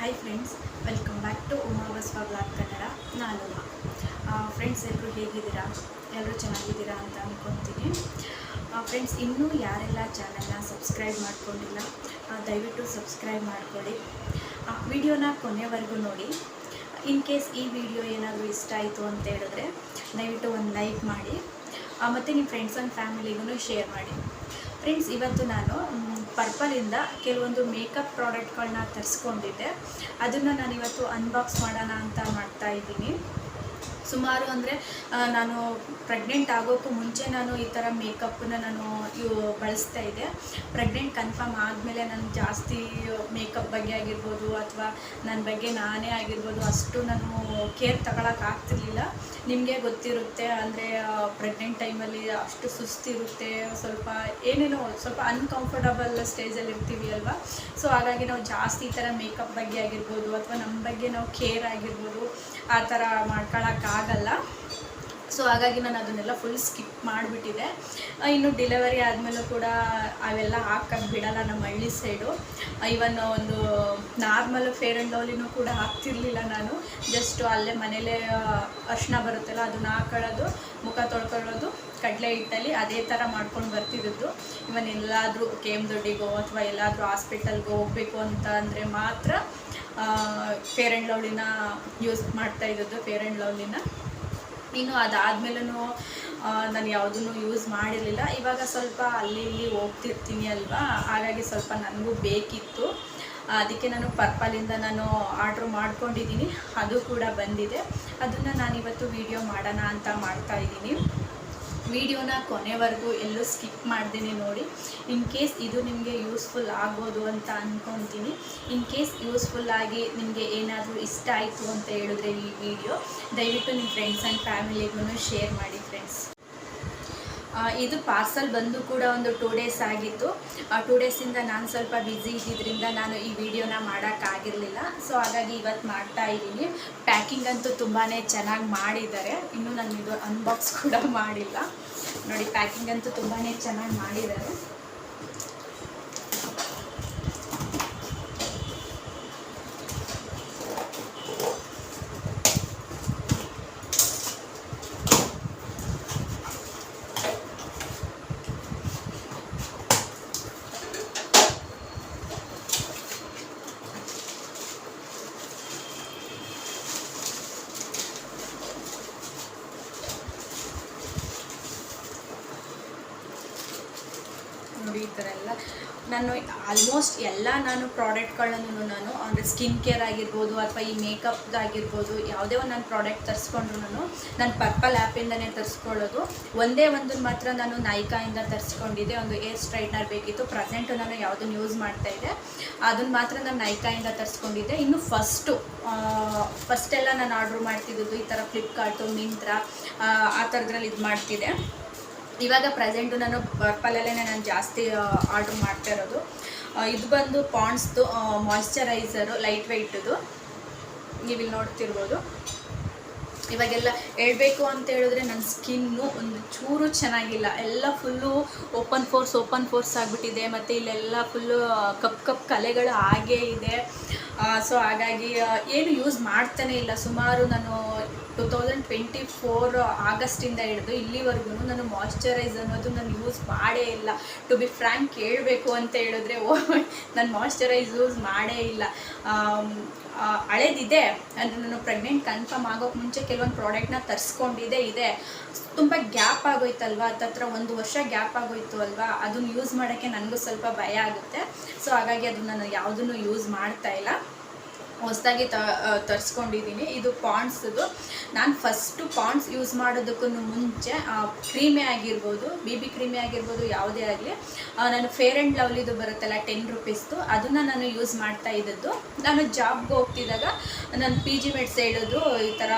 Hi friends, welcome back to Uma Basava blog Kannada. ನಾನು friends, ಎಲ್ಲರೂ ಹೇಗಿದ್ದೀರಾ? ಎಲ್ಲರೂ ಚೆನ್ನಾಗಿದ್ದೀರಾ ಅಂತ ಅಂದ್ಕೊತೀನಿ. ಫ್ರೆಂಡ್ಸ್, ಇನ್ನೂ ಯಾರೆಲ್ಲ ಚಾನಲ್ನ ಸಬ್ಸ್ಕ್ರೈಬ್ ಮಾಡ್ಕೊಂಡಿಲ್ಲ ದಯವಿಟ್ಟು ಸಬ್ಸ್ಕ್ರೈಬ್ ಮಾಡ್ಕೊಳ್ಳಿ. ವಿಡಿಯೋನ ಕೊನೆವರೆಗೂ ನೋಡಿ. ಇನ್ ಕೇಸ್ ಈ ವಿಡಿಯೋ ಏನಾದರೂ ಇಷ್ಟ ಆಯಿತು ಅಂತ ಹೇಳಿದ್ರೆ ದಯವಿಟ್ಟು ಒಂದು ಲೈಕ್ ಮಾಡಿ, ಮತ್ತು ನಿಮ್ಮ ಫ್ರೆಂಡ್ಸ್ ಆ್ಯಂಡ್ ಫ್ಯಾಮಿಲಿಗೂ ಶೇರ್ ಮಾಡಿ. ಫ್ರೆಂಡ್ಸ್, ಇವತ್ತು ನಾನು ಪರ್ಪಲಿಂದ ಕೆಲವೊಂದು ಮೇಕಪ್ ಪ್ರಾಡಕ್ಟ್ಗಳನ್ನ ತರಿಸ್ಕೊಂಡಿದ್ದೆ. ಅದನ್ನು ನಾನು ಇವತ್ತು ಅನ್ಬಾಕ್ಸ್ ಮಾಡೋಣ ಅಂತ ಮಾಡ್ತಾಯಿದ್ದೀನಿ. ಸುಮಾರು ಅಂದರೆ ನಾನು ಪ್ರೆಗ್ನೆಂಟ್ ಆಗೋಕ್ಕೂ ಮುಂಚೆ ನಾನು ಈ ಥರ ಮೇಕಪ್ಪನ್ನ ನಾನು ಬಳಸ್ತಾ ಇದ್ದೆ. ಪ್ರೆಗ್ನೆಂಟ್ ಕನ್ಫರ್ಮ್ ಆದಮೇಲೆ ನಾನು ಜಾಸ್ತಿ ಮೇಕಪ್ ಬಗ್ಗೆ ಆಗಿರ್ಬೋದು ಅಥವಾ ನನ್ನ ಬಗ್ಗೆ ನಾನೇ ಆಗಿರ್ಬೋದು ಅಷ್ಟು ನಾನು ಕೇರ್ ತಗೊಳಕ್ಕಾಗ್ತಿರ್ಲಿಲ್ಲ. ನಿಮಗೆ ಗೊತ್ತಿರುತ್ತೆ, ಅಂದರೆ ಪ್ರೆಗ್ನೆಂಟ್ ಟೈಮಲ್ಲಿ ಅಷ್ಟು ಸುಸ್ತಿರುತ್ತೆ, ಏನೇನೋ ಸ್ವಲ್ಪ ಅನ್ಕಂಫರ್ಟಬಲ್ ಸ್ಟೇಜಲ್ಲಿ ಇರ್ತೀವಿ ಅಲ್ವಾ. ಸೊ ಹಾಗಾಗಿ ನಾವು ಜಾಸ್ತಿ ಈ ಥರ ಮೇಕಪ್ ಬಗ್ಗೆ ಆಗಿರ್ಬೋದು ಅಥವಾ ನಮ್ಮ ಬಗ್ಗೆ ನಾವು ಕೇರ್ ಆಗಿರ್ಬೋದು ಆ ಥರ ಮಾಡ್ಕೊಳಕ್ಕಾಗಲ್ಲ. ಸೊ ಹಾಗಾಗಿ ನಾನು ಅದನ್ನೆಲ್ಲ ಫುಲ್ ಸ್ಕಿಪ್ ಮಾಡಿಬಿಟ್ಟಿದ್ದೆ. ಇನ್ನು ಡೆಲಿವರಿ ಆದಮೇಲೂ ಕೂಡ ಅವೆಲ್ಲ ಹಾಕಕ್ಕೆ ಬಿಡಲ್ಲ ನಮ್ಮ ಹಳ್ಳಿ ಸೈಡು. ಇವನ್ ಒಂದು ನಾರ್ಮಲ್ ಫೇರ್ ಆ್ಯಂಡ್ ಲವ್ಲಿನೂ ಕೂಡ ಹಾಕ್ತಿರ್ಲಿಲ್ಲ ನಾನು. ಜಸ್ಟ್ ಅಲ್ಲೇ ಮನೇಲೇ ಅರಿಶಿನ ಬರುತ್ತಲ್ಲ ಅದನ್ನು ಹಾಕೊಳ್ಳೋದು, ಮುಖ ತೊಳ್ಕೊಳ್ಳೋದು, ಕಡಲೆ ಹಿಟ್ಟಲ್ಲಿ ಅದೇ ಥರ ಮಾಡ್ಕೊಂಡು ಬರ್ತಿದ್ದು. ಇವನ್ ಎಲ್ಲಾದರೂ KM ದೊಡ್ಡಿಗೋ ಅಥವಾ ಎಲ್ಲಾದರೂ ಹಾಸ್ಪಿಟಲ್ಗೆ ಹೋಗಬೇಕು ಅಂತ ಅಂದರೆ ಮಾತ್ರ ಫೇರ್ ಆ್ಯಂಡ್ ಲವ್ಲಿನ ಯೂಸ್ ಮಾಡ್ತಾಯಿದ್ದದ್ದು, ಫೇರ್ ಆ್ಯಂಡ್ ಲವ್ಲಿನ. ಇನ್ನು ಅದಾದಮೇಲೂ ನಾನು ಯಾವುದನ್ನು ಯೂಸ್ ಮಾಡಿರಲಿಲ್ಲ. ಇವಾಗ ಸ್ವಲ್ಪ ಅಲ್ಲಿ ಇಲ್ಲಿ ಹೋಗ್ತಿರ್ತೀನಿ ಅಲ್ವಾ, ಹಾಗಾಗಿ ಸ್ವಲ್ಪ ನನಗೂ ಬೇಕಿತ್ತು. ಅದಕ್ಕೆ ನಾನು ಪರ್ಪಲಿಂದ ನಾನು ಆರ್ಡ್ರ್ ಮಾಡ್ಕೊಂಡಿದ್ದೀನಿ. ಅದು ಕೂಡ ಬಂದಿದೆ. ಅದನ್ನು ನಾನಿವತ್ತು ವಿಡಿಯೋ ಮಾಡೋಣ ಅಂತ ಮಾಡ್ತಾಯಿದ್ದೀನಿ. ವಿಡಿಯೋನ ಕೊನೆವರೆಗೂ ಎಲ್ಲೂ ಸ್ಕಿಪ್ ಮಾಡ್ದೇನೆ ನೋಡಿ. ಇನ್ ಕೇಸ್ ಇದು ನಿಮಗೆ ಯೂಸ್ಫುಲ್ ಆಗ್ಬೋದು ಅಂತ ಅಂದ್ಕೊತೀನಿ. ಇನ್ ಕೇಸ್ ಯೂಸ್ಫುಲ್ಲಾಗಿ ನಿಮಗೆ ಏನಾದರೂ ಇಷ್ಟ ಆಯಿತು ಅಂತ ಹೇಳಿದ್ರೆ ಈ ವಿಡಿಯೋ ದಯವಿಟ್ಟು ನಿಮ್ಮ ಫ್ರೆಂಡ್ಸ್ ಆ್ಯಂಡ್ ಫ್ಯಾಮಿಲಿಗೂ ಶೇರ್ ಮಾಡಿ ಫ್ರೆಂಡ್ಸ್. ಇದು ಪಾರ್ಸಲ್ ಬಂದು ಕೂಡ ಒಂದು 2 ಡೇಸ್ ಆಗಿತ್ತು. 2 ಡೇಸಿಂದ ನಾನು ಸ್ವಲ್ಪ ಬ್ಯುಸಿ ಇದ್ದಿದ್ದರಿಂದ ನಾನು ಈ ವಿಡಿಯೋನ ಮಾಡೋಕ್ಕಾಗಿರಲಿಲ್ಲ. ಸೊ ಹಾಗಾಗಿ ಇವತ್ತು ಮಾಡ್ತಾ ಇದ್ದೀನಿ. ಪ್ಯಾಕಿಂಗ್ ಅಂತೂ ತುಂಬಾ ಚೆನ್ನಾಗಿ ಮಾಡಿದ್ದಾರೆ. ಇನ್ನೂ ನಾನು ಇದು ಅನ್ಬಾಕ್ಸ್ ಕೂಡ ಮಾಡಿಲ್ಲ ನೋಡಿ. ಪ್ಯಾಕಿಂಗ್ ಅಂತೂ ತುಂಬಾ ಚೆನ್ನಾಗಿ ಮಾಡಿದ್ದಾರೆ. ನೋಡಿ, ಈ ಥರ ಎಲ್ಲ ನಾನು ಆಲ್ಮೋಸ್ಟ್ ಎಲ್ಲ ಪ್ರಾಡಕ್ಟ್ಗಳನ್ನು ನಾನು ಅಂದರೆ ಸ್ಕಿನ್ ಕೇರ್ ಆಗಿರ್ಬೋದು ಅಥವಾ ಈ ಮೇಕಪ್ದಾಗಿರ್ಬೋದು ಯಾವುದೇ ಒಂದು ನಾನು ಪ್ರಾಡಕ್ಟ್ ತರಿಸ್ಕೊಂಡ್ರು ನಾನು ಪರ್ಪಲ್ ಆ್ಯಪಿಂದನೇ ತರಿಸ್ಕೊಳ್ಳೋದು. ಒಂದೇ ಒಂದನ್ನು ಮಾತ್ರ ನಾನು ನೈಕಾಯಿಂದ ತರಿಸ್ಕೊಂಡಿದ್ದೆ. ಒಂದು ಏರ್ ಸ್ಟ್ರೈಟ್ನರ್ ಬೇಕಿತ್ತು. ಪ್ರೆಸೆಂಟು ನಾನು ಯಾವುದನ್ನು ಯೂಸ್ ಮಾಡ್ತಾಯಿದ್ದೆ, ಅದನ್ನು ಮಾತ್ರ ನಾನು ನೈಕಾಯಿಂದ ತರಿಸ್ಕೊಂಡಿದ್ದೆ. ಇನ್ನು ಫಸ್ಟೆಲ್ಲ ನಾನು ಆರ್ಡ್ರ್ ಮಾಡ್ತಿದ್ದು ಈ ಥರ ಫ್ಲಿಪ್ಕಾರ್ಟು, ಮಿಂತ್ರಾ ಆ ಥರದ್ರಲ್ಲಿ ಇದು ಮಾಡ್ತಿದ್ದೆ. ಇವಾಗ ಪ್ರೆಸೆಂಟು ನಾನು ಪರ್ಪಲಲ್ಲೇ ನಾನು ಜಾಸ್ತಿ ಆರ್ಡ್ರ್ ಮಾಡ್ತಾ ಇರೋದು. ಇದು ಬಂದು ಪಾಂಡ್ಸ್ದು ಮಾಯ್ಶ್ಚರೈಸರು, ಲೈಟ್ ವೆಯ್ಟದು, ನೀವಿಲ್ಲಿ ನೋಡ್ತಿರ್ಬೋದು. ಇವಾಗೆಲ್ಲ ಹೇಳಬೇಕು ಅಂತ ಹೇಳಿದ್ರೆ ನನ್ನ ಸ್ಕಿನ್ನು ಒಂದು ಚೂರು ಚೆನ್ನಾಗಿಲ್ಲ. ಎಲ್ಲ ಫುಲ್ಲು ಓಪನ್ ಫೋರ್ಸ್ ಆಗಿಬಿಟ್ಟಿದೆ. ಮತ್ತು ಇಲ್ಲೆಲ್ಲ ಫುಲ್ಲು ಕಪ್ ಕಲೆಗಳು ಹಾಗೇ ಇದೆ. ಸೊ ಹಾಗಾಗಿ ಏನು ಯೂಸ್ ಮಾಡ್ತಾನೇ ಇಲ್ಲ. ಸುಮಾರು ನಾನು 2024 ಆಗಸ್ಟಿಂದ ಹಿಡಿದು ಇಲ್ಲಿವರೆಗೂ ನಾನು ಮಾಯ್ಶ್ಚರೈಸ್ ಅನ್ನೋದು ನಾನು ಯೂಸ್ ಮಾಡೇ ಇಲ್ಲ. ಟು ಬಿ ಫ್ರ್ಯಾಂಕ್ ಹೇಳಬೇಕು ಅಂತ ಹೇಳಿದ್ರೆ ನಾನು ಮಾಯ್ಶ್ಚರೈಸ್ ಯೂಸ್ ಮಾಡೇ ಇಲ್ಲ. ಹಳೇದಿದೆ ಅಂದರೆ ನಾನು ಪ್ರೆಗ್ನೆಂಟ್ ಕನ್ಫರ್ಮ್ ಆಗೋಕ್ಕೆ ಮುಂಚೆ ಕೆಲವೊಂದು ಪ್ರಾಡಕ್ಟ್ನ ತರಿಸ್ಕೊಂಡಿದ್ದೆ. ತುಂಬ ಗ್ಯಾಪ್ ಆಗೋಯ್ತಲ್ವ, ಹತ್ತತ್ರ 1 ವರ್ಷ ಗ್ಯಾಪ್ ಆಗೋಯ್ತು ಅಲ್ವಾ. ಅದನ್ನು ಯೂಸ್ ಮಾಡೋಕ್ಕೆ ನನಗೂ ಸ್ವಲ್ಪ ಭಯ ಆಗುತ್ತೆ. ಸೊ ಹಾಗಾಗಿ ಅದನ್ನು ನಾನು ಯಾವುದನ್ನು ಯೂಸ್ ಮಾಡ್ತಾಯಿಲ್ಲ. ಹೊಸದಾಗಿ ತರಿಸ್ಕೊಂಡಿದ್ದೀನಿ. ಇದು ಪಾಂಡ್ಸ್ದು. ನಾನು ಫಸ್ಟು ಪಾಂಡ್ಸ್ ಯೂಸ್ ಮಾಡೋದಕ್ಕೂ ಮುಂಚೆ ಕ್ರೀಮೇ ಆಗಿರ್ಬೋದು, BB ಕ್ರೀಮೇ ಆಗಿರ್ಬೋದು, ಯಾವುದೇ ಆಗಲಿ ನಾನು ಫೇರ್ ಆ್ಯಂಡ್ ಲವ್ಲಿದು ಬರುತ್ತಲ್ಲ 10 ರೂಪೀಸ್ದು, ಅದನ್ನು ನಾನು ಯೂಸ್ ಮಾಡ್ತಾ ಇದ್ದದ್ದು. ನಾನು ಜಾಬ್ಗೆ ಹೋಗ್ತಿದ್ದಾಗ ನನ್ನ PG ಮೇಟ್ಸ್ ಹೇಳಿದ್ರು ಈ ಥರ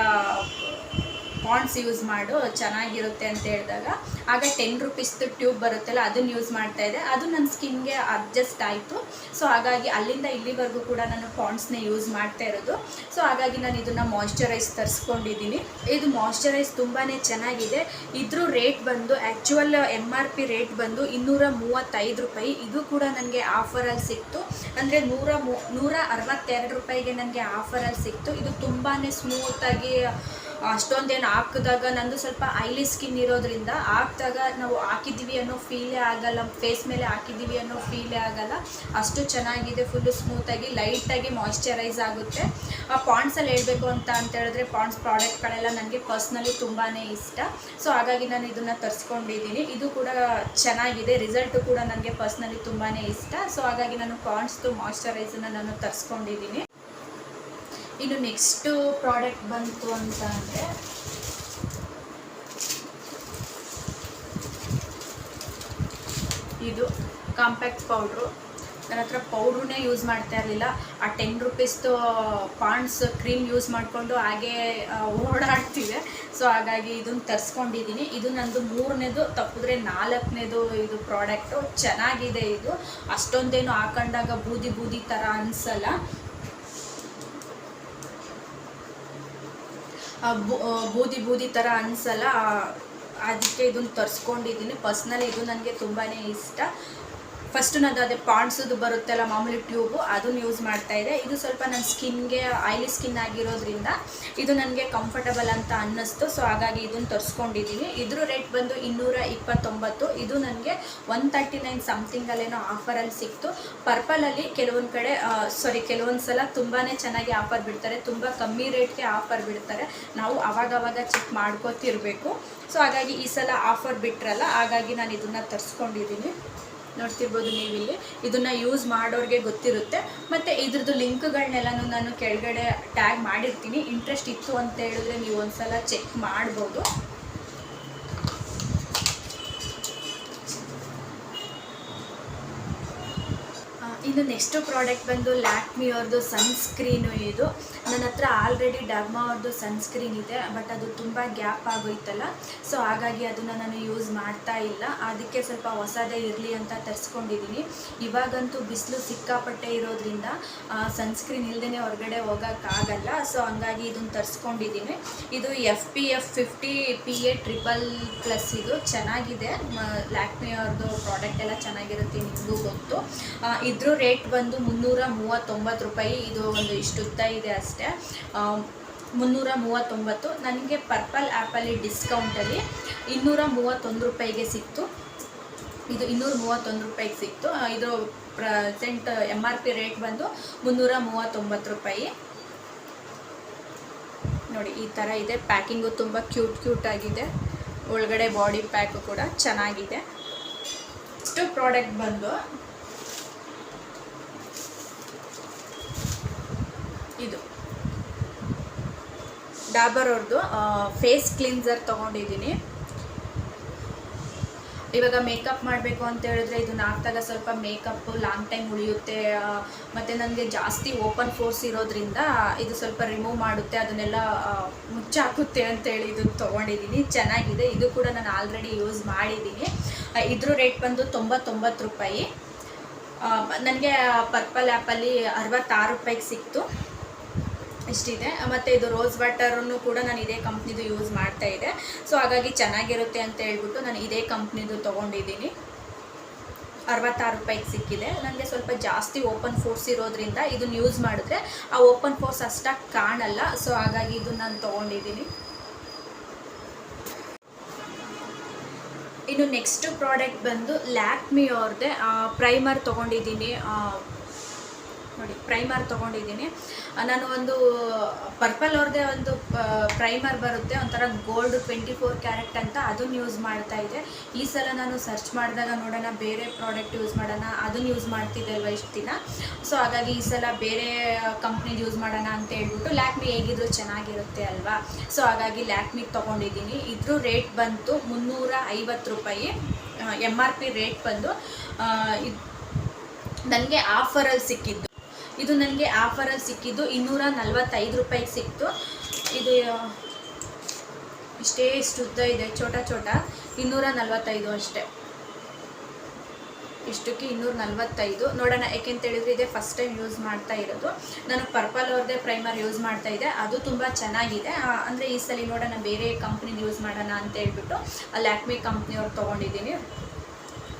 ಪಾಂಡ್ಸ್ ಯೂಸ್ ಮಾಡು ಚೆನ್ನಾಗಿರುತ್ತೆ ಅಂತ ಹೇಳಿದಾಗ ಆಗ 10 ರೂಪೀಸ್ದು ಟ್ಯೂಬ್ ಬರುತ್ತಲ್ಲ ಅದನ್ನು ಯೂಸ್ ಮಾಡ್ತಾ ಇದ್ದೆ. ಅದು ನನ್ನ ಸ್ಕಿನ್ಗೆ ಅಡ್ಜಸ್ಟ್ ಆಯಿತು. ಸೊ ಹಾಗಾಗಿ ಅಲ್ಲಿಂದ ಇಲ್ಲಿವರೆಗೂ ಕೂಡ ನಾನು ಪಾಂಡ್ಸ್ನೇ ಯೂಸ್ ಮಾಡ್ತಾ ಇರೋದು. ಸೊ ಹಾಗಾಗಿ ನಾನು ಇದನ್ನು ಮಾಯ್ಶ್ಚರೈಸ್ ತರಿಸ್ಕೊಂಡಿದ್ದೀನಿ. ಇದು ಮಾಯ್ಶ್ಚರೈಸ್ ತುಂಬಾ ಚೆನ್ನಾಗಿದೆ. ಇದ್ರ ರೇಟ್ ಬಂದು ಆ್ಯಕ್ಚುಯಲ್ MRP ರೇಟ್ ಬಂದು 235 ರೂಪಾಯಿ. ಇದು ಕೂಡ ನನಗೆ ಆಫರಲ್ಲಿ ಸಿಕ್ತು. ಅಂದರೆ 162 ರೂಪಾಯಿಗೆ ನನಗೆ ಆಫರಲ್ಲಿ ಸಿಕ್ತು. ಇದು ತುಂಬಾ ಸ್ಮೂತಾಗಿ ಅಷ್ಟೊಂದೇನು ಹಾಕಿದಾಗ ನಂದು ಸ್ವಲ್ಪ ಆಯಿಲಿ ಸ್ಕಿನ್ ಇರೋದ್ರಿಂದ ಹಾಕಿದಾಗ ನಾವು ಹಾಕಿದ್ದೀವಿ ಅನ್ನೋ ಫೀಲೇ ಆಗಲ್ಲ, ಫೇಸ್ ಮೇಲೆ ಹಾಕಿದ್ದೀವಿ ಅನ್ನೋ ಫೀಲೇ ಆಗಲ್ಲ. ಅಷ್ಟು ಚೆನ್ನಾಗಿದೆ, ಫುಲ್ಲು ಸ್ಮೂತಾಗಿ ಲೈಟಾಗಿ ಮಾಯ್ಶ್ಚರೈಸ್ ಆಗುತ್ತೆ. ಪಾಂಡ್ಸಲ್ಲಿ ಹೇಳಬೇಕು ಅಂತ ಹೇಳಿದ್ರೆ ಪಾಂಡ್ಸ್ ಪ್ರಾಡಕ್ಟ್ಗಳೆಲ್ಲ ನನಗೆ ಪರ್ಸ್ನಲಿ ತುಂಬಾ ಇಷ್ಟ. ಸೊ ಹಾಗಾಗಿ ನಾನು ಇದನ್ನು ತರಿಸ್ಕೊಂಡಿದ್ದೀನಿ. ಇದು ಕೂಡ ಚೆನ್ನಾಗಿದೆ, ರಿಸಲ್ಟು ಕೂಡ ನನಗೆ ಪರ್ಸ್ನಲಿ ತುಂಬಾ ಇಷ್ಟ. ಸೊ ಹಾಗಾಗಿ ನಾನು ಪಾಂಡ್ಸ್ದು ಮಾಯ್ಶ್ಚರೈಸನ್ನು ನಾನು ತರಿಸ್ಕೊಂಡಿದ್ದೀನಿ. ಇನ್ನು ನೆಕ್ಸ್ಟು ಪ್ರಾಡಕ್ಟ್ ಬಂತು ಅಂತ ಅಂದರೆ ಇದು ಕಾಂಪ್ಯಾಕ್ಟ್ ಪೌಡ್ರು. ನನ್ನ ಹತ್ರ ಪೌಡ್ರನ್ನೇ ಯೂಸ್ ಮಾಡ್ತಾ ಇರಲಿಲ್ಲ. ಆ 10 ರೂಪೀಸ್ದು ಪಾಂಡ್ಸ್ ಕ್ರೀಮ್ ಯೂಸ್ ಮಾಡಿಕೊಂಡು ಹಾಗೇ ಓಡಾಡ್ತಿದೆ. ಸೊ ಹಾಗಾಗಿ ಇದನ್ನು ತರಿಸ್ಕೊಂಡಿದ್ದೀನಿ. ಇದು ನಂದು 3ನೇದು ತಪ್ಪಿದ್ರೆ 4ನೇದು ಇದು ಪ್ರಾಡಕ್ಟು. ಚೆನ್ನಾಗಿದೆ. ಇದು ಅಷ್ಟೊಂದೇನು ಹಾಕೊಂಡಾಗ ಬೂದಿ ಬೂದಿ ಥರ ಅನಿಸಲ್ಲ. ಬೂದಿ ಥರ ಅನಿಸಲ್ಲ. ಅದಕ್ಕೆ ಇದನ್ನು ತರಿಸ್ಕೊಂಡಿದ್ದೀನಿ. ಪರ್ಸ್ನಲಿ ಇದು ನನಗೆ ತುಂಬಾ ಇಷ್ಟ. ಫಸ್ಟು ನಂದು ಅದೇ ಪಾಂಡ್ಸದು ಬರುತ್ತಲ್ಲ ಮಾಮೂಲಿ ಟ್ಯೂಬು, ಅದನ್ನು ಯೂಸ್ ಮಾಡ್ತಾಯಿದ್ದೆ. ಇದು ಸ್ವಲ್ಪ ನನ್ನ ಸ್ಕಿನ್ಗೆ ಆಯಿಲಿ ಸ್ಕಿನ್ ಆಗಿರೋದ್ರಿಂದ ಇದು ನನಗೆ ಕಂಫರ್ಟಬಲ್ ಅಂತ ಅನ್ನಿಸ್ತು. ಸೊ ಹಾಗಾಗಿ ಇದನ್ನು ತರಿಸ್ಕೊಂಡಿದ್ದೀನಿ. ಇದ್ರ ರೇಟ್ ಬಂದು 229. ಇದು ನನಗೆ 139 ಸಮಥಿಂಗಲ್ಲೇನೋ ಆಫರಲ್ಲಿ ಸಿಕ್ತು. ಪರ್ಪಲಲ್ಲಿ ಕೆಲವೊಂದು ಸಲ ತುಂಬಾ ಚೆನ್ನಾಗಿ ಆಫರ್ ಬಿಡ್ತಾರೆ, ತುಂಬ ಕಮ್ಮಿ ರೇಟ್ಗೆ ಆಫರ್ ಬಿಡ್ತಾರೆ. ನಾವು ಅವಾಗವಾಗ ಚೆಕ್ ಮಾಡ್ಕೋತಿರ್ಬೇಕು. ಸೊ ಹಾಗಾಗಿ ಈ ಸಲ ಆಫರ್ ಬಿಟ್ರಲ್ಲ, ಹಾಗಾಗಿ ನಾನು ಇದನ್ನು ತರಿಸ್ಕೊಂಡಿದ್ದೀನಿ. ನೋಡ್ತಿರ್ಬೋದು ನೀವಿಲ್ಲಿ. ಇದನ್ನು ಯೂಸ್ ಮಾಡೋರಿಗೆ ಗೊತ್ತಿರುತ್ತೆ. ಮತ್ತು ಇದ್ರದ್ದು ಲಿಂಕ್ಗಳನ್ನೆಲ್ಲನೂ ನಾನು ಕೆಳಗಡೆ ಟ್ಯಾಗ್ ಮಾಡಿರ್ತೀನಿ. ಇಂಟ್ರೆಸ್ಟ್ ಇತ್ತು ಅಂತ ಹೇಳಿದ್ರೆ ನೀವು ಒಂದು ಸಲ ಚೆಕ್ ಮಾಡ್ಬೋದು. ಇನ್ನು ನೆಕ್ಸ್ಟು ಪ್ರಾಡಕ್ಟ್ ಬಂದು ಲ್ಯಾಕ್ಮಿ ಅವ್ರದ್ದು ಸನ್ಸ್ಕ್ರೀನು. ಇದು ನನ್ನ ಹತ್ರ ಆಲ್ರೆಡಿ ಡರ್ಮಾ ಅವ್ರದ್ದು ಸನ್ಸ್ಕ್ರೀನ್ ಇದೆ, ಬಟ್ ಅದು ತುಂಬ ಗ್ಯಾಪ್ ಆಗೋಯ್ತಲ್ಲ. ಸೊ ಹಾಗಾಗಿ ಅದನ್ನು ನಾನು ಯೂಸ್ ಮಾಡ್ತಾ ಇಲ್ಲ. ಅದಕ್ಕೆ ಸ್ವಲ್ಪ ಹೊಸದೇ ಇರಲಿ ಅಂತ ತರಿಸ್ಕೊಂಡಿದ್ದೀನಿ. ಇವಾಗಂತೂ ಬಿಸಿಲು ಸಿಕ್ಕಾಪಟ್ಟೆ ಇರೋದ್ರಿಂದ ಸನ್ಸ್ಕ್ರೀನ್ ಇಲ್ಲದೇ ಹೊರಗಡೆ ಹೋಗೋಕ್ಕಾಗಲ್ಲ. ಸೊ ಹಂಗಾಗಿ ಇದನ್ನು ತರಿಸ್ಕೊಂಡಿದ್ದೀನಿ. ಇದು FPF 50 PA +++. ಇದು ಚೆನ್ನಾಗಿದೆ. ಲ್ಯಾಕ್ಮಿ ಅವ್ರದ್ದು ಪ್ರಾಡಕ್ಟ್ ಎಲ್ಲ ಚೆನ್ನಾಗಿರುತ್ತೆ, ನಿಮಗೂ ಗೊತ್ತು. ಇದ್ರ ರೇಟ್ ಬಂದು 339 ರೂಪಾಯಿ. ಇದು ಒಂದು ಇಷ್ಟು ಉದ್ದ ಇದೆ ಅಷ್ಟೇ. 339. ನನಗೆ ಪರ್ಪಲ್ ಆ್ಯಪಲ್ಲಿ ಡಿಸ್ಕೌಂಟಲ್ಲಿ 231 ರೂಪಾಯಿಗೆ ಸಿಕ್ತು. ಇದು 231 ರೂಪಾಯಿಗೆ ಸಿಕ್ತು. ಇದು ಪ್ರೆಸೆಂಟ್ MRP ರೇಟ್ ಬಂದು 339 ರೂಪಾಯಿ. ನೋಡಿ ಈ ಥರ ಇದೆ. ಪ್ಯಾಕಿಂಗು ತುಂಬ ಕ್ಯೂಟ್ ಆಗಿದೆ. ಒಳಗಡೆ ಬಾಡಿ ಪ್ಯಾಕು ಕೂಡ ಚೆನ್ನಾಗಿದೆ. ಇಷ್ಟು ಪ್ರಾಡಕ್ಟ್ ಬಂದು ಇದು ಡಾಬರ್ ಅವ್ರದ್ದು ಫೇಸ್ ಕ್ಲಿನ್ಸರ್ ತೊಗೊಂಡಿದ್ದೀನಿ. ಇವಾಗ ಮೇಕಪ್ ಮಾಡಬೇಕು ಅಂತ ಹೇಳಿದ್ರೆ ಇದನ್ನ ಹಾಕಿದಾಗ ಸ್ವಲ್ಪ ಮೇಕಪ್ಪು ಲಾಂಗ್ ಟೈಮ್ ಉಳಿಯುತ್ತೆ. ಮತ್ತು ನನಗೆ ಜಾಸ್ತಿ ಓಪನ್ ಫೋರ್ಸ್ ಇರೋದ್ರಿಂದ ಇದು ಸ್ವಲ್ಪ ರಿಮೂವ್ ಮಾಡುತ್ತೆ, ಅದನ್ನೆಲ್ಲ ಮುಚ್ಚಾಕುತ್ತೆ ಅಂತೇಳಿ ಇದನ್ನು ತೊಗೊಂಡಿದ್ದೀನಿ. ಚೆನ್ನಾಗಿದೆ. ಇದು ಕೂಡ ನಾನು ಆಲ್ರೆಡಿ ಯೂಸ್ ಮಾಡಿದ್ದೀನಿ. ಇದ್ರ ರೇಟ್ ಬಂದು 99 ರೂಪಾಯಿ. ನನಗೆ ಪರ್ಪಲ್ ಆ್ಯಪಲ್ಲಿ 66 ರೂಪಾಯಿಗೆ ಸಿಕ್ತು. ಇಷ್ಟಿದೆ. ಮತ್ತು ಇದು ರೋಸ್ ವಾಟರನ್ನು ಕೂಡ ನಾನು ಇದೇ ಕಂಪ್ನಿದು ಯೂಸ್ ಮಾಡ್ತಾಯಿದ್ದೆ. ಸೊ ಹಾಗಾಗಿ ಚೆನ್ನಾಗಿರುತ್ತೆ ಅಂತ ಹೇಳ್ಬಿಟ್ಟು ನಾನು ಇದೇ ಕಂಪ್ನಿದು ತೊಗೊಂಡಿದ್ದೀನಿ. 66 ರೂಪಾಯಿಗೆ ಸಿಕ್ಕಿದೆ. ನನಗೆ ಸ್ವಲ್ಪ ಜಾಸ್ತಿ ಓಪನ್ ಫೋರ್ಸ್ ಇರೋದ್ರಿಂದ ಇದನ್ನು ಯೂಸ್ ಮಾಡಿದ್ರೆ ಆ ಓಪನ್ ಫೋರ್ಸ್ ಅಷ್ಟಾಗಿ ಕಾಣಲ್ಲ. ಸೊ ಹಾಗಾಗಿ ಇದನ್ನು ನಾನು ತೊಗೊಂಡಿದ್ದೀನಿ. ಇನ್ನು ನೆಕ್ಸ್ಟ್ ಪ್ರಾಡಕ್ಟ್ ಬಂದು ಲ್ಯಾಕ್ಮಿ ಅವ್ರದ್ದೇ ಪ್ರೈಮರ್ ತೊಗೊಂಡಿದ್ದೀನಿ. ನೋಡಿ ಪ್ರೈಮರ್ ತೊಗೊಂಡಿದ್ದೀನಿ ನಾನು. ಒಂದು ಪರ್ಪಲ್ ಅವ್ರದ್ದೇ ಒಂದು ಪ್ರೈಮರ್ ಬರುತ್ತೆ, ಒಂಥರ ಗೋಲ್ಡ್ 24 ಕ್ಯಾರೆಟ್ ಅಂತ, ಅದನ್ನು ಯೂಸ್ ಮಾಡ್ತಾ ಇದ್ದೆ. ಈ ಸಲ ನಾನು ಸರ್ಚ್ ಮಾಡಿದಾಗ ನೋಡೋಣ ಬೇರೆ ಪ್ರಾಡಕ್ಟ್ ಯೂಸ್ ಮಾಡೋಣ, ಅದನ್ನು ಯೂಸ್ ಮಾಡ್ತಿದ್ದೆ ಅಲ್ವ ಇಷ್ಟು ದಿನ. ಸೊ ಹಾಗಾಗಿ ಈ ಸಲ ಬೇರೆ ಕಂಪ್ನಿದು ಯೂಸ್ ಮಾಡೋಣ ಅಂತ ಹೇಳ್ಬಿಟ್ಟು, ಲ್ಯಾಕ್ಮಿ ಹೇಗಿದ್ರು ಚೆನ್ನಾಗಿರುತ್ತೆ ಅಲ್ವಾ. ಸೊ ಹಾಗಾಗಿ ಲ್ಯಾಕ್ಮಿ ತೊಗೊಂಡಿದ್ದೀನಿ. ಇದ್ರ ರೇಟ್ ಬಂತು 350 ರೂಪಾಯಿ. MRP ರೇಟ್ ಬಂದು ನನಗೆ ಆಫರಲ್ಲಿ ಸಿಕ್ಕಿದ್ದು. ಇದು ನನಗೆ ಆಫರಲ್ಲಿ ಸಿಕ್ಕಿದ್ದು 245 ರೂಪಾಯಿಗೆ ಸಿಕ್ತು. ಇದು ಇಷ್ಟು ಉದ್ದ ಇದೆ, ಚೋಟ 245 ಅಷ್ಟೇ. ಇಷ್ಟಕ್ಕೆ 245 ನೋಡೋಣ. ಯಾಕೆಂತ ಹೇಳಿದ್ರೆ ಇದೆ ಫಸ್ಟ್ ಟೈಮ್ ಯೂಸ್ ಮಾಡ್ತಾ ಇರೋದು. ನಾನು ಪರ್ಪಲ್ ಅವ್ರದ್ದೇ ಪ್ರೈಮರ್ ಯೂಸ್ ಮಾಡ್ತಾ ಇದ್ದೆ, ಅದು ತುಂಬ ಚೆನ್ನಾಗಿದೆ. ಅಂದರೆ ಈ ಸಲ ನೋಡೋಣ ಬೇರೆ ಕಂಪ್ನಿದು ಯೂಸ್ ಮಾಡೋಣ ಅಂತ ಹೇಳ್ಬಿಟ್ಟು ಲ್ಯಾಕ್ಮಿ ಕಂಪ್ನಿಯವ್ರು ತೊಗೊಂಡಿದ್ದೀನಿ.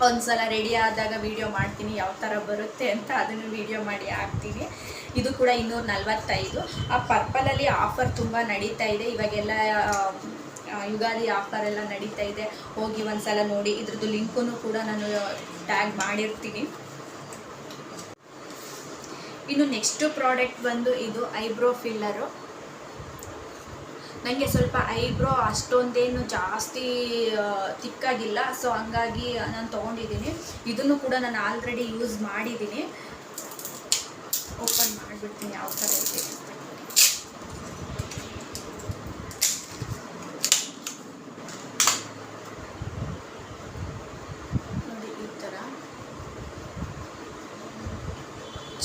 ಒಂದ್ಸಲ ರೆಡಿ ಆದಾಗ ವಿಡಿಯೋ ಮಾಡ್ತೀನಿ ಯಾವ ಥರ ಬರುತ್ತೆ ಅಂತ, ಅದನ್ನು ವಿಡಿಯೋ ಮಾಡಿ ಹಾಕ್ತೀನಿ. ಇದು ಕೂಡ 245. ಆ ಪರ್ಪಲಲ್ಲಿ ಆಫರ್ ತುಂಬ ನಡೀತಾ ಇದೆ ಇವಾಗೆಲ್ಲ, ಯುಗಾದಿ ಆಫರ್ ಎಲ್ಲ ನಡೀತಾ ಇದೆ. ಹೋಗಿ ಒಂದ್ಸಲ ನೋಡಿ, ಇದ್ರದ್ದು ಲಿಂಕನ್ನು ಕೂಡ ನಾನು ಟ್ಯಾಗ್ ಮಾಡಿರ್ತೀನಿ. ಇನ್ನು ನೆಕ್ಸ್ಟ್ ಪ್ರಾಡಕ್ಟ್ ಬಂದು ಇದು ಐಬ್ರೋ ಫಿಲ್ಲರು. ನನಗೆ ಸ್ವಲ್ಪ ಐಬ್ರೋ ಅಷ್ಟೊಂದೇನು ಜಾಸ್ತಿ ತಿಕ್ಕಾಗಿಲ್ಲ, ಸೊ ಹಂಗಾಗಿ ನಾನು ತೊಗೊಂಡಿದ್ದೀನಿ. ಇದನ್ನು ಕೂಡ ನಾನು ಆಲ್ರೆಡಿ ಯೂಸ್ ಮಾಡಿದ್ದೀನಿ. ಓಪನ್ ಮಾಡಿಬಿಡ್ತೀನಿ ಯಾವ ಥರ ಇದೆ ಅಂತ. ನೋಡಿ ಈ ಥರ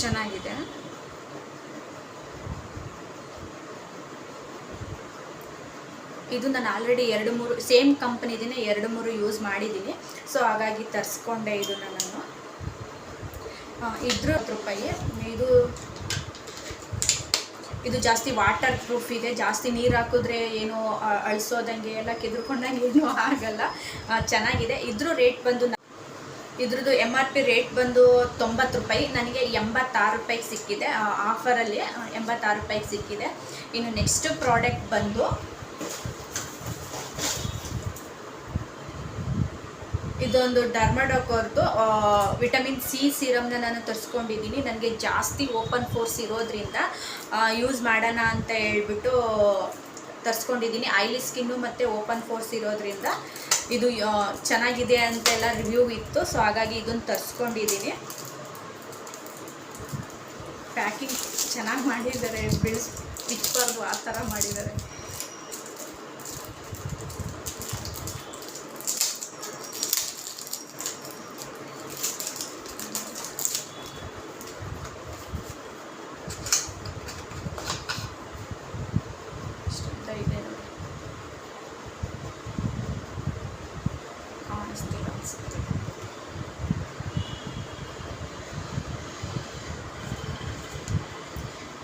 ಚೆನ್ನಾಗಿದೆ. ಇದು ನಾನು ಆಲ್ರೆಡಿ 2-3 ಸೇಮ್ ಕಂಪ್ನಿದಿನೇ 2-3 ಯೂಸ್ ಮಾಡಿದ್ದೀನಿ. ಸೊ ಹಾಗಾಗಿ ತರಿಸ್ಕೊಂಡೆ ಇದನ್ನು ನಾನು. ಇದ್ರ ರೂಪಾಯಿ. ಇದು ಜಾಸ್ತಿ ವಾಟರ್ ಪ್ರೂಫ್ ಇದೆ, ಜಾಸ್ತಿ ನೀರು ಹಾಕಿದ್ರೆ ಏನೋ ಅಳಿಸೋದಂಗೆ ಎಲ್ಲ ಕೆದ್ರಕೊಂಡಂಗೆ ಏನೂ ಆಗಲ್ಲ, ಚೆನ್ನಾಗಿದೆ. ಇದ್ರ ರೇಟ್ ಬಂದು ಇದ್ರದ್ದು MRP ರೇಟ್ ಬಂದು 90 ರೂಪಾಯಿ, ನನಗೆ 86 ರೂಪಾಯಿಗೆ ಸಿಕ್ಕಿದೆ. ಆಫರಲ್ಲಿ 86 ರೂಪಾಯಿಗೆ ಸಿಕ್ಕಿದೆ. ಇನ್ನು ನೆಕ್ಸ್ಟ್ ಪ್ರಾಡಕ್ಟ್ ಬಂದು ಇದೊಂದು ಡರ್ಮಡಾಕ್ ಅವ್ರದ್ದು ವಿಟಮಿನ್ ಸಿ ಸಿರಮ್ನ ನಾನು ತರಿಸ್ಕೊಂಡಿದ್ದೀನಿ. ನನಗೆ ಜಾಸ್ತಿ ಓಪನ್ ಫೋರ್ಸ್ ಇರೋದ್ರಿಂದ ಯೂಸ್ ಮಾಡೋಣ ಅಂತ ಹೇಳ್ಬಿಟ್ಟು ತರಿಸ್ಕೊಂಡಿದ್ದೀನಿ. ಆಯಿಲಿ ಸ್ಕಿನ್ನು ಮತ್ತು ಓಪನ್ ಫೋರ್ಸ್ ಇರೋದ್ರಿಂದ ಇದು ಚೆನ್ನಾಗಿದೆ ಅಂತೆಲ್ಲ ರಿವ್ಯೂ ಇತ್ತು. ಸೊ ಹಾಗಾಗಿ ಇದನ್ನು ತರಿಸ್ಕೊಂಡಿದ್ದೀನಿ. ಪ್ಯಾಕಿಂಗ್ ಚೆನ್ನಾಗಿ ಮಾಡಿದ್ದಾರೆ, ಬಿಚ್ಚಬಾರ್ದು ಆ ಥರ ಮಾಡಿದ್ದಾರೆ.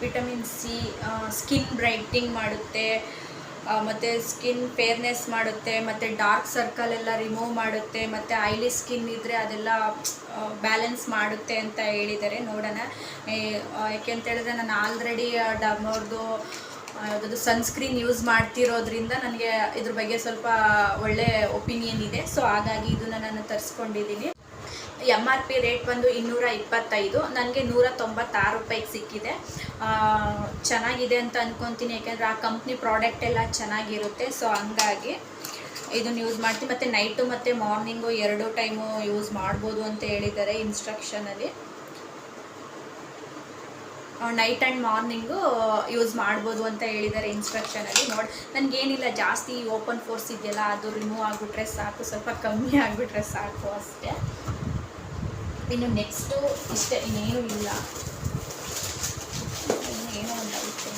ವಿಟಮಿನ್ ಸಿ ಸ್ಕಿನ್ ಬ್ರೈಟ್ನಿಂಗ್ ಮಾಡುತ್ತೆ, ಮತ್ತು ಸ್ಕಿನ್ ಫೇರ್ನೆಸ್ ಮಾಡುತ್ತೆ, ಮತ್ತು ಡಾರ್ಕ್ ಸರ್ಕಲ್ ಎಲ್ಲ ರಿಮೂವ್ ಮಾಡುತ್ತೆ, ಮತ್ತು ಆಯಿಲಿ ಸ್ಕಿನ್ ಇದ್ದರೆ ಅದೆಲ್ಲ ಬ್ಯಾಲೆನ್ಸ್ ಮಾಡುತ್ತೆ ಅಂತ ಹೇಳಿದ್ದಾರೆ. ನೋಡೋಣ. ಯಾಕೆಂತ ಹೇಳಿದ್ರೆ ನಾನು ಆಲ್ರೆಡಿ ಅವ್ರದ್ದು ಯಾವುದಾದ್ರು ಸನ್ಸ್ಕ್ರೀನ್ ಯೂಸ್ ಮಾಡ್ತಿರೋದ್ರಿಂದ ನನಗೆ ಇದ್ರ ಬಗ್ಗೆ ಸ್ವಲ್ಪ ಒಳ್ಳೆ ಒಪಿನಿಯನ್ ಇದೆ. ಸೊ ಹಾಗಾಗಿ ಇದನ್ನು ನಾನು ತರಿಸ್ಕೊಂಡಿದ್ದೀನಿ. MRP ರೇಟ್ ಬಂದು 225, ನನಗೆ 196 ರೂಪಾಯಿಗೆ ಸಿಕ್ಕಿದೆ. ಚೆನ್ನಾಗಿದೆ ಅಂತ ಅಂದ್ಕೊತೀನಿ, ಯಾಕೆಂದರೆ ಆ ಕಂಪ್ನಿ ಪ್ರಾಡಕ್ಟ್ ಎಲ್ಲ ಚೆನ್ನಾಗಿರುತ್ತೆ. ಸೊ ಹಂಗಾಗಿ ಇದನ್ನು ಯೂಸ್ ಮಾಡ್ತೀನಿ. ಮತ್ತು ನೈಟು ಮತ್ತು ಮಾರ್ನಿಂಗು 2 ಟೈಮು ಯೂಸ್ ಮಾಡ್ಬೋದು ಅಂತ ಹೇಳಿದ್ದಾರೆ ಇನ್ಸ್ಟ್ರಕ್ಷನಲ್ಲಿ. ನೈಟ್ ಆ್ಯಂಡ್ ಮಾರ್ನಿಂಗು ಯೂಸ್ ಮಾಡ್ಬೋದು ಅಂತ ಹೇಳಿದ್ದಾರೆ ಇನ್ಸ್ಟ್ರಕ್ಷನಲ್ಲಿ. ನನಗೇನಿಲ್ಲ, ಜಾಸ್ತಿ ಓಪನ್ ಫೋರ್ಸ್ ಇದೆಯಲ್ಲ ಅದು ರಿಮೂವ್ ಆಗಿಬಿಟ್ರೆ ಸಾಕು, ಸ್ವಲ್ಪ ಕಮ್ಮಿ ಆಗಿಬಿಟ್ರೆ ಸಾಕು ಅಷ್ಟೇ. ಇನ್ನು ನೆಕ್ಸ್ಟು ಇಷ್ಟೇ, ಇನ್ನೇನು ಇಲ್ಲ. ಏನೋ ಒಂದಾಗುತ್ತೆ,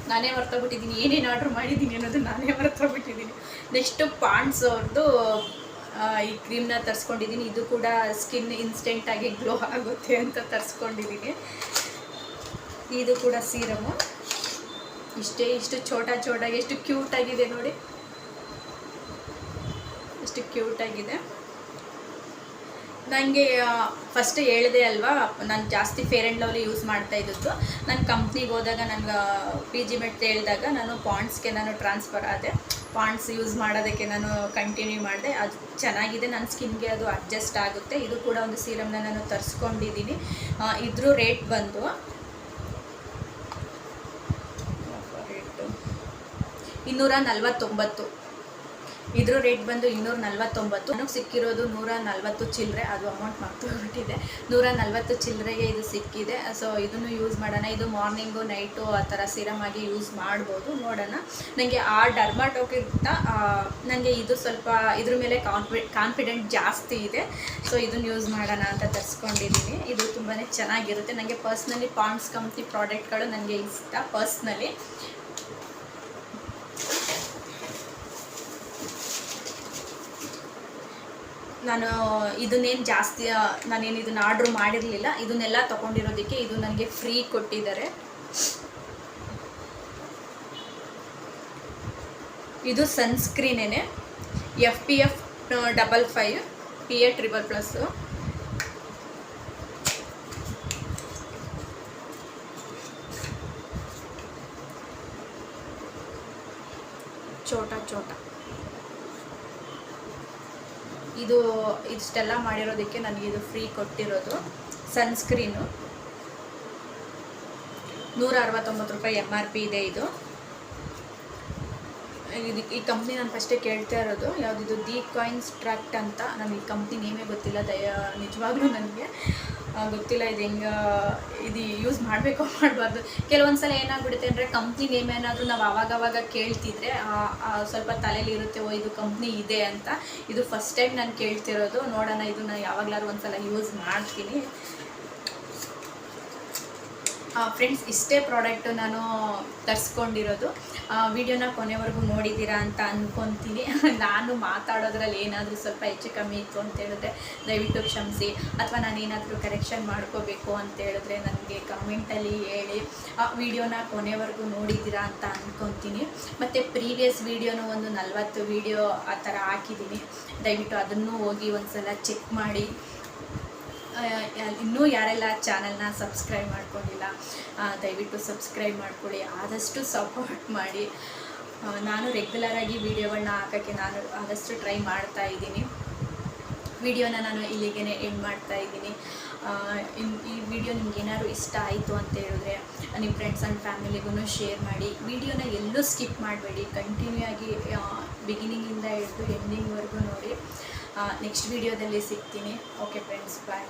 ನಾನೇ ಮರ್ತೋಗ್ಬಿಟ್ಟಿದ್ದೀನಿ ಏನೇನು ಆರ್ಡ್ರ್ ಮಾಡಿದ್ದೀನಿ ಅನ್ನೋದು ನಾನೇ ಮರ್ತೋಗ್ಬಿಟ್ಟಿದ್ದೀನಿ. ನೆಕ್ಸ್ಟು ಪಾಂಡ್ಸ್ ಅವ್ರದ್ದು ಈ ಕ್ರೀಮ್ನ ತರಿಸ್ಕೊಂಡಿದ್ದೀನಿ. ಇದು ಕೂಡ ಸ್ಕಿನ್ ಇನ್ಸ್ಟೆಂಟಾಗಿ ಗ್ಲೋ ಆಗುತ್ತೆ ಅಂತ ತರಿಸ್ಕೊಂಡಿದ್ದೀನಿ. ಇದು ಕೂಡ ಸೀರಮು. ಇಷ್ಟು ಚೋಟಾಗಿ ಎಷ್ಟು ಕ್ಯೂಟಾಗಿದೆ ನೋಡಿ, ಎಷ್ಟು ಕ್ಯೂಟಾಗಿದೆ. ನನಗೆ ಫಸ್ಟ್ ಹೇಳಿದೆ ಅಲ್ವಾ, ನಾನು ಜಾಸ್ತಿ ಫೇರ್ ಆ್ಯಂಡ್ ಲವ್ಲಿ ಯೂಸ್ ಮಾಡ್ತಾ ಇದ್ದದ್ದು. ನಾನು ಕಂಪ್ನಿಗೆ ಹೋದಾಗ ನನಗೆ PG ಮೆಟ್ ಹೇಳಿದಾಗ ನಾನು ಪಾಂಡ್ಸ್ಗೆ ನಾನು ಟ್ರಾನ್ಸ್ಫರ್ ಆದೆ. ಪಾಂಡ್ಸ್ ಯೂಸ್ ಮಾಡೋದಕ್ಕೆ ನಾನು ಕಂಟಿನ್ಯೂ ಮಾಡಿದೆ. ಅದು ಚೆನ್ನಾಗಿದೆ, ನನ್ನ ಸ್ಕಿನ್ಗೆ ಅದು ಅಡ್ಜಸ್ಟ್ ಆಗುತ್ತೆ. ಇದು ಕೂಡ ಒಂದು ಸೀರಮ್ನ ನಾನು ತರಿಸ್ಕೊಂಡಿದ್ದೀನಿ. ಇದ್ರ ರೇಟ್ ಬಂದು ರೇಟು 249. ಇದ್ರ ರೇಟ್ ಬಂದು 249. ನನಗೆ ಸಿಕ್ಕಿರೋದು 140 ಚಿಲ್ಲರೆ, ಅದು ಅಮೌಂಟ್ ಮರ್ತೋಗ್ಬಿಟ್ಟಿದೆ. 140 ಚಿಲ್ಲರೆಗೆ ಇದು ಸಿಕ್ಕಿದೆ. ಸೊ ಇದನ್ನು ಯೂಸ್ ಮಾಡೋಣ. ಇದು ಮಾರ್ನಿಂಗು ನೈಟು ಆ ಥರ ಸಿರಮ್ ಆಗಿ ಯೂಸ್ ಮಾಡ್ಬೋದು. ನೋಡೋಣ. ನನಗೆ ಆ ಡರ್ಮಾಟೋಕ್ಕಿಂತ ನನಗೆ ಇದು ಸ್ವಲ್ಪ ಇದ್ರ ಮೇಲೆ ಕಾನ್ಫಿಡೆಂಟ್ ಜಾಸ್ತಿ ಇದೆ. ಸೊ ಇದನ್ನು ಯೂಸ್ ಮಾಡೋಣ ಅಂತ ತರಿಸ್ಕೊಂಡಿದ್ದೀನಿ. ಇದು ತುಂಬಾ ಚೆನ್ನಾಗಿರುತ್ತೆ. ನನಗೆ ಪರ್ಸ್ನಲಿ ಪಾಂಡ್ಸ್ ಕಂಪ್ನಿ ಪ್ರಾಡಕ್ಟ್ಗಳು ನನಗೆ ಇಷ್ಟ ಪರ್ಸ್ನಲಿ. ನಾನು ಇದನ್ನೇನು ಜಾಸ್ತಿ ನಾನೇನು ಇದನ್ನು ಆರ್ಡ್ರ್ ಮಾಡಿರಲಿಲ್ಲ, ಇದನ್ನೆಲ್ಲ ತೊಗೊಂಡಿರೋದಕ್ಕೆ ಇದು ನನಗೆ ಫ್ರೀ ಕೊಟ್ಟಿದ್ದಾರೆ. ಇದು ಸನ್ಸ್ಕ್ರೀನೇನೆ, FPF 55 PA++. ಚೋಟ ಇದು ಇಷ್ಟೆಲ್ಲ ಮಾಡಿರೋದಕ್ಕೆ ನನಗೆ ಇದು ಫ್ರೀ ಕೊಟ್ಟಿರೋದು. ಸನ್ಸ್ಕ್ರೀನು 169 ರೂಪಾಯಿ MRP ಇದೆ. ಇದು ಈ ಕಂಪ್ನಿ ನಾನು ಫಸ್ಟೇ ಕೇಳ್ತಾ ಇರೋದು, ಯಾವುದಿದು ದಿ ಕಾಯಿನ್ಸ್ ಟ್ರಾಕ್ಟ್ ಅಂತ. ನನಗೆ ಈ ಕಂಪ್ನಿ ನೇಮೇ ಗೊತ್ತಿಲ್ಲ, ನಿಜವಾಗ್ಲೂ ನನಗೆ ಗೊತ್ತಿಲ್ಲ ಇದು ಹೆಂಗೆ ಇದು ಯೂಸ್ ಮಾಡಬೇಕೋ ಮಾಡಬಾರ್ದು. ಕೆಲವೊಂದು ಸಲ ಏನಾಗ್ಬಿಡುತ್ತೆ ಅಂದರೆ ಕಂಪ್ನಿ ನೇಮ್ ಏನಾದರೂ ನಾವು ಆವಾಗವಾಗ ಕೇಳ್ತಿದ್ರೆ ಸ್ವಲ್ಪ ತಲೆಯಲ್ಲಿ ಇರುತ್ತೆ, ಓ ಇದು ಕಂಪ್ನಿ ಇದೆ ಅಂತ. ಇದು ಫಸ್ಟ್ ಟೈಮ್ ನಾನು ಕೇಳ್ತಿರೋದು. ನೋಡೋಣ, ಇದನ್ನು ಯಾವಾಗಲಾದ್ರು ಒಂದು ಸಲ ಯೂಸ್ ಮಾಡ್ತೀನಿ. ಫ್ರೆಂಡ್ಸ್, ಇಷ್ಟೇ ಪ್ರಾಡಕ್ಟು ನಾನು ತರಿಸ್ಕೊಂಡಿರೋದು. ವಿಡಿಯೋನ ಕೊನೆವರೆಗೂ ನೋಡಿದ್ದೀರಾ ಅಂತ ಅಂದ್ಕೊತೀನಿ. ನಾನು ಮಾತಾಡೋದ್ರಲ್ಲಿ ಏನಾದರೂ ಸ್ವಲ್ಪ ಹೆಚ್ಚು ಕಮ್ಮಿ ಇತ್ತು ಅಂತ ಹೇಳಿದ್ರೆ ದಯವಿಟ್ಟು ಕ್ಷಮಿಸಿ, ಅಥವಾ ನಾನೇನಾದರೂ ಕರೆಕ್ಷನ್ ಮಾಡ್ಕೋಬೇಕು ಅಂತ ಹೇಳಿದ್ರೆ ನನಗೆ ಕಮೆಂಟಲ್ಲಿ ಹೇಳಿ. ವಿಡಿಯೋನ ಕೊನೆವರೆಗೂ ನೋಡಿದ್ದೀರಾ ಅಂತ ಅಂದ್ಕೊತೀನಿ. ಮತ್ತು ಪ್ರೀವಿಯಸ್ ವಿಡಿಯೋನೂ ಒಂದು 40 ವಿಡಿಯೋ ಆ ಥರ ಹಾಕಿದ್ದೀನಿ. ದಯವಿಟ್ಟು ಅದನ್ನು ಹೋಗಿ ಒಂದು ಸಲ ಚೆಕ್ ಮಾಡಿ. ಇನ್ನೂ ಯಾರೆಲ್ಲ ಚಾನಲ್ನ ಸಬ್ಸ್ಕ್ರೈಬ್ ಮಾಡ್ಕೊಂಡಿಲ್ಲ ದಯವಿಟ್ಟು ಸಬ್ಸ್ಕ್ರೈಬ್ ಮಾಡ್ಕೊಳ್ಳಿ, ಆದಷ್ಟು ಸಪೋರ್ಟ್ ಮಾಡಿ. ನಾನು ರೆಗ್ಯುಲರಾಗಿ ವೀಡಿಯೋಗಳನ್ನ ಹಾಕೋಕ್ಕೆ ನಾನು ಆದಷ್ಟು ಟ್ರೈ ಮಾಡ್ತಾ ಇದ್ದೀನಿ. ವಿಡಿಯೋನ ನಾನು ಇಲ್ಲಿಗೆ ಎಂಡ್ ಮಾಡ್ತಾ ಇದ್ದೀನಿ. ಈ ವಿಡಿಯೋ ನಿಮ್ಗೆ ಏನಾದ್ರು ಇಷ್ಟ ಆಯಿತು ಅಂತ ಹೇಳಿದ್ರೆ ನಿಮ್ಮ ಫ್ರೆಂಡ್ಸ್ ಆ್ಯಂಡ್ ಫ್ಯಾಮಿಲಿಗೂ ಶೇರ್ ಮಾಡಿ. ವಿಡಿಯೋನ ಎಲ್ಲೂ ಸ್ಕಿಪ್ ಮಾಡಬೇಡಿ, ಕಂಟಿನ್ಯೂ ಆಗಿ ಬಿಗಿನಿಂಗಿಂದ ಹಿಡಿದು ಎಂಡಿಂಗ್ವರೆಗೂ ನೋಡಿ. ನೆಕ್ಸ್ಟ್ ವಿಡಿಯೋದಲ್ಲಿ ಸಿಗ್ತೀನಿ. ಓಕೆ ಫ್ರೆಂಡ್ಸ್, ಬಾಯ್.